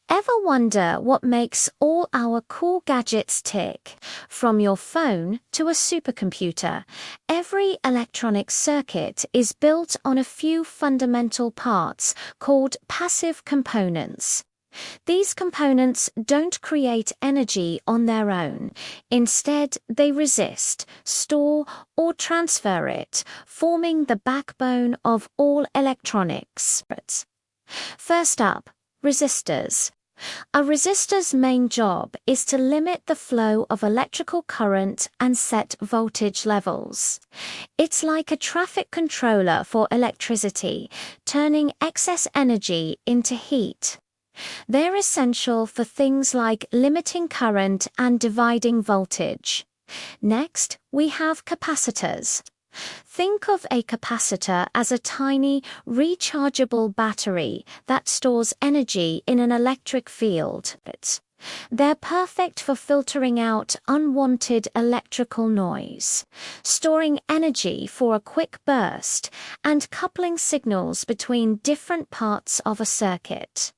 Ever wonder what makes all our cool gadgets tick? From your phone to a supercomputer, every electronic circuit is built on a few fundamental parts called passive components. These components don't create energy on their own. Instead, they resist, store, or transfer it, forming the backbone of all electronics. First up, resistors. A resistor's main job is to limit the flow of electrical current and set voltage levels. It's like a traffic controller for electricity, turning excess energy into heat. They're essential for things like limiting current and dividing voltage. Next, we have capacitors. Think of a capacitor as a tiny, rechargeable battery that stores energy in an electric field. They're perfect for filtering out unwanted electrical noise, storing energy for a quick burst, and coupling signals between different parts of a circuit.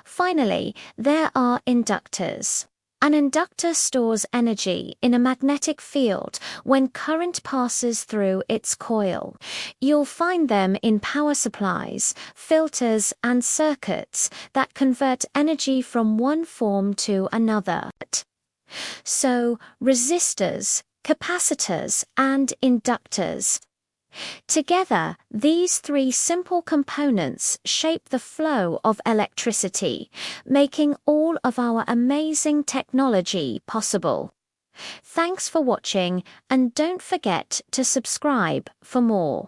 Finally, there are inductors. An inductor stores energy in a magnetic field when current passes through its coil. You'll find them in power supplies, filters, and circuits that convert energy from one form to another. So, resistors, capacitors, and inductors. Together, these three simple components shape the flow of electricity, making all of our amazing technology possible. Thanks for watching, and don't forget to subscribe for more.